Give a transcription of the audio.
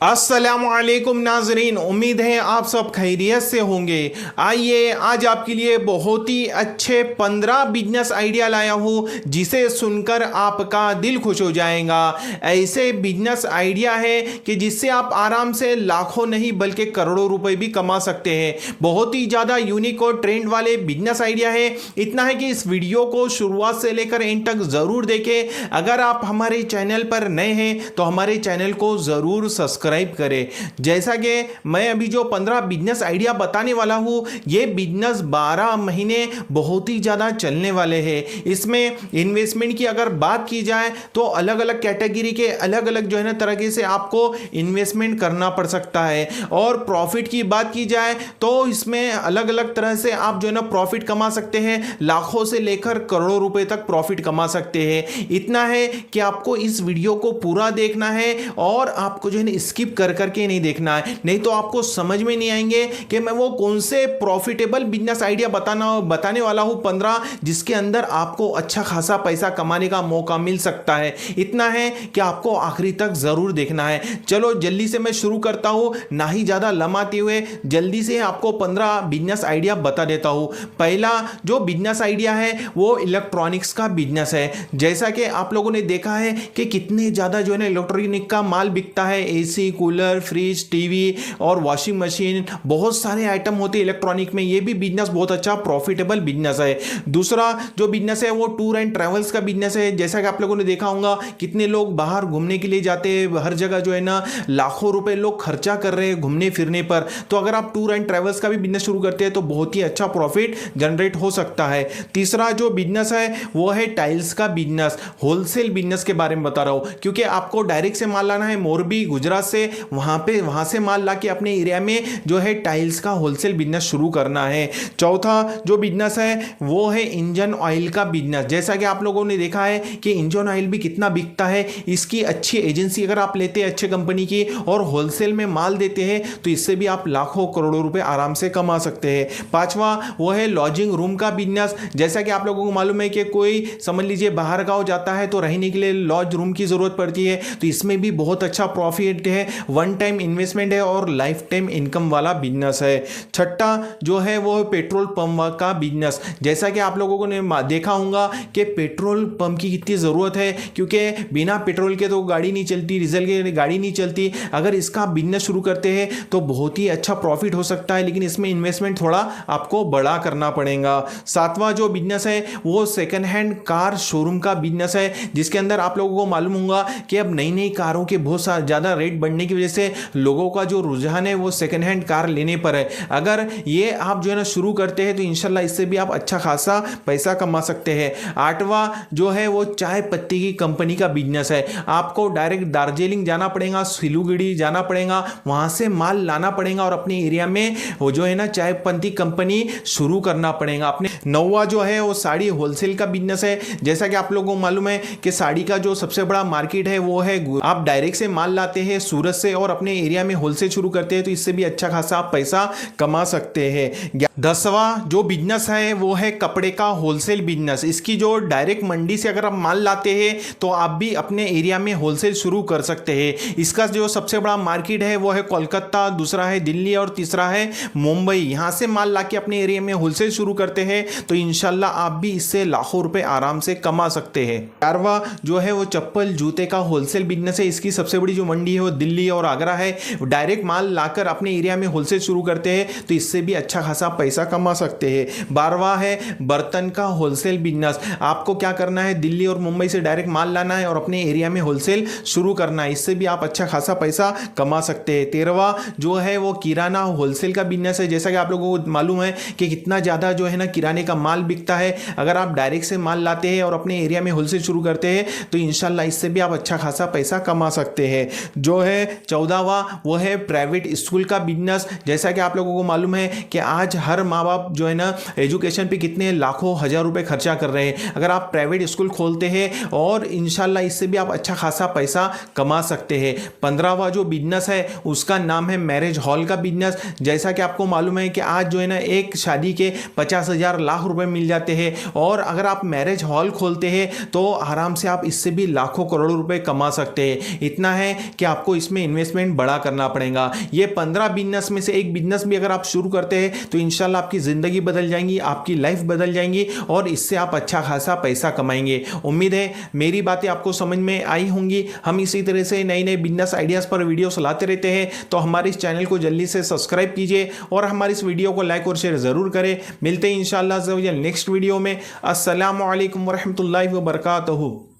अस्सलामुअलैकुम नाजरीन, उम्मीद है आप सब खैरियत से होंगे। आइए आज आपके लिए बहुत ही अच्छे 15 बिजनेस आइडिया लाया हूँ जिसे सुनकर आपका दिल खुश हो जाएगा। ऐसे बिजनेस आइडिया है कि जिससे आप आराम से लाखों नहीं बल्कि करोड़ों रुपए भी कमा सकते हैं। बहुत ही ज़्यादा यूनिक और ट्रेंड वाले बिजनेस आइडिया है। इतना है कि इस वीडियो को शुरुआत से लेकर एंड तक ज़रूर देखें। अगर आप हमारे चैनल पर नए हैं तो हमारे चैनल को ज़रूर सब्सक्राइब करें। जैसा कि मैं अभी जो 15 बिजनेस आइडिया बताने वाला हूं, ये बिजनेस 12 महीने बहुत ही ज़्यादा चलने वाले हैं। इसमें इन्वेस्टमेंट की अगर बात की जाए तो अलग अलग कैटेगरी के अलग अलग जो है ना तरीके से आपको इन्वेस्टमेंट करना पड़ सकता है। और प्रॉफिट की बात की जाए तो इसमें अलग अलग तरह से आप जो है ना प्रॉफिट कमा सकते हैं। लाखों से लेकर करोड़ों रुपए तक प्रॉफिट कमा सकते हैं। इतना है कि आपको इस वीडियो को पूरा देखना है और आपको जो है ना स्किप कर करके नहीं देखना है, नहीं तो आपको समझ में नहीं आएंगे कि मैं वो कौन से प्रॉफिटेबल बिजनेस आइडिया बताने वाला हूं 15 जिसके अंदर आपको अच्छा खासा पैसा कमाने का मौका मिल सकता है। इतना है कि आपको आखिरी तक जरूर देखना है। चलो जल्दी से मैं शुरू करता हूं, ना ही ज्यादा लम्बाते हुए जल्दी से आपको 15 बिजनेस आइडिया बता देता हूं। पहला जो बिजनेस आइडिया है वो इलेक्ट्रॉनिक्स का बिजनेस है। जैसा कि आप लोगों ने देखा है कि कितने ज्यादा जो है ना इलेक्ट्रॉनिक का माल बिकता है। एसी, कूलर, फ्रिज, टीवी और वॉशिंग मशीन, बहुत सारे आइटम होते हैं इलेक्ट्रॉनिक में। ये भी बिजनेस बहुत अच्छा प्रॉफिटेबल बिजनेस है। दूसरा जो बिजनेस है वो टूर एंड ट्रैवल्स का बिजनेस है। जैसा कि आप लोगों ने देखा होगा कितने लोग बाहर घूमने के लिए जाते हैं, हर जगह जो है ना लाखों रुपए लोग खर्चा कर रहे हैं घूमने फिरने पर। तो अगर आप टूर एंड ट्रैवल्स का भी बिजनेस शुरू करते हैं तो बहुत ही अच्छा प्रॉफिट जनरेट हो सकता है। तीसरा जो बिजनेस है वो है टाइल्स का बिजनेस। होलसेल बिजनेस के बारे में बता रहा हूं क्योंकि आपको डायरेक्ट से माल लाना है मोरबी गुजरात से, वहां से माल लाके अपने एरिया में जो है टाइल्स का होलसेल बिजनेस शुरू करना है। चौथा जो बिजनेस है वो है इंजन ऑयल का बिजनेस। जैसा कि आप लोगों ने देखा है कि इंजन ऑयल भी कितना बिकता है। इसकी अच्छी एजेंसी अगर आप लेते हैं अच्छे कंपनी की और होलसेल में माल देते हैं तो इससे भी आप लाखों करोड़ों रुपए आराम से कमा सकते हैं। पांचवा वो है लॉजिंग रूम का बिजनेस। जैसा कि आप लोगों को मालूम है कि कोई समझ लीजिए बाहर गांव जाता है तो रहने के लिए लॉज रूम की जरूरत पड़ती है, तो इसमें भी बहुत अच्छा प्रॉफिट है। वन टाइम इन्वेस्टमेंट है और लाइफ टाइम इनकम वाला बिजनेस है। छठा जो है वो पेट्रोल पंप का बिजनेस। जैसा कि आप लोगों ने देखा होगा कि पेट्रोल पंप की कितनी ज़रूरत है क्योंकि बिना पेट्रोल के तो गाड़ी नहीं चलती, डीजल की गाड़ी नहीं चलती। अगर इसका बिजनेस शुरू करते हैं तो बहुत ही अच्छा प्रॉफिट हो सकता है, लेकिन इसमें इन्वेस्टमेंट थोड़ा आपको बड़ा करना पड़ेगा। सातवां जो बिजनेस है वो सेकंड हैंड कार शोरूम का बिजनेस है, जिसके अंदर आप लोगों को मालूम होगा कि अब नई नई कारों के बहुत ज़्यादा रेट बढ़ने की वजह से लोगों का जो रुझान है वो सेकंड हैंड कार लेने पर है। अगर ये आप जो है ना शुरू करते हैं तो इंशाल्लाह इससे भी आप अच्छा खासा पैसा कमा सकते हैं। आठवां जो है वो चाय पत्ती की कंपनी का बिजनेस है। आपको डायरेक्ट दार्जिलिंग जाना पड़ेगा, सिलीगुड़ी जाना पड़ेगा, वहां से माल लाना पड़ेगा और अपने एरिया में वो जो है ना चाय पत्ती कंपनी शुरू करना पड़ेगा अपने। नौवां जो है वो साड़ी होलसेल का बिजनेस है। जैसा कि आप लोगों को मालूम है कि साड़ी का जो सबसे बड़ा मार्केट है वो है, आप डायरेक्ट से माल लाते हैं सूरत से और अपने एरिया में होलसेल शुरू करते हैं तो इससे भी अच्छा खासा आप पैसा कमा सकते हैं। 10वां जो बिजनेस है वो है कपड़े का होलसेल बिजनेस। इसकी जो डायरेक्ट मंडी से अगर आप माल लाते हैं तो आप भी अपने एरिया में होलसेल शुरू कर सकते हैं। इसका जो सबसे बड़ा मार्केट है वो है कोलकाता, दूसरा है दिल्ली और तीसरा है मुंबई। यहां से माल लाके अपने एरिया में होलसेल शुरू करते हैं तो इंशाल्लाह आप भी इससे लाखों रुपए आराम से कमा सकते हैं। 11वां जो है वो चप्पल जूते का होलसेल बिजनेस है। इसकी सबसे बड़ी जो मंडी है वो दिल्ली और आगरा है। डायरेक्ट माल लाकर अपने एरिया में होलसेल शुरू करते हैं तो इससे भी अच्छा खासा पैसा कमा सकते हैं। 12वां है बर्तन का होलसेल बिजनेस। आपको क्या करना है, दिल्ली और मुंबई से डायरेक्ट माल लाना है और अपने एरिया में होलसेल शुरू करना है, इससे भी आप अच्छा खासा पैसा कमा सकते हैं। 13वां जो है वो किराना होलसेल का बिजनेस है। जैसा कि आप लोगों को मालूम है कि कितना ज़्यादा जो है ना किराने का माल बिकता है। अगर आप डायरेक्ट से माल लाते हैं और अपने एरिया में होलसेल शुरू करते हैं तो इंशाल्लाह इससे भी आप अच्छा खासा पैसा कमा सकते हैं। जो है 14वां वो है प्राइवेट स्कूल का बिजनेस। जैसा कि आप लोगों को मालूम है कि आज हर माँ बाप जो है ना एजुकेशन पे कितने लाखों हजार रुपए खर्चा कर रहे हैं। अगर आप प्राइवेट स्कूल खोलते हैं और इंशाल्लाह इससे भी आप अच्छा खासा पैसा कमा सकते हैं। 15वां जो बिजनेस है उसका नाम है मैरिज हॉल का बिजनेस। जैसा कि आपको मालूम है कि आज जो है ना एक शादी के 50,000 लाख रुपए मिल जाते हैं और अगर आप मैरिज हॉल खोलते हैं तो आराम से आप इससे भी लाखों करोड़ों रुपए कमा सकते हैं। इतना है कि आपको इसमें इन्वेस्टमेंट बड़ा करना पड़ेगा। ये 15 बिजनेस में से एक बिजनेस भी अगर आप शुरू करते हैं तो इंशाल्लाह आपकी ज़िंदगी बदल जाएंगी, आपकी लाइफ बदल जाएंगी और इससे आप अच्छा खासा पैसा कमाएंगे। उम्मीद है मेरी बातें आपको समझ में आई होंगी। हम इसी तरह से नए नए बिजनेस आइडियाज़ पर वीडियोस लाते रहते हैं, तो हमारे इस चैनल को जल्दी से सब्सक्राइब कीजिए और हमारी इस वीडियो को लाइक और शेयर ज़रूर करें। मिलते हैं इंशाल्लाह नेक्स्ट वीडियो में। अस्सलामु अलैकुम वरहमतुल्लाहि वबरकातुहू।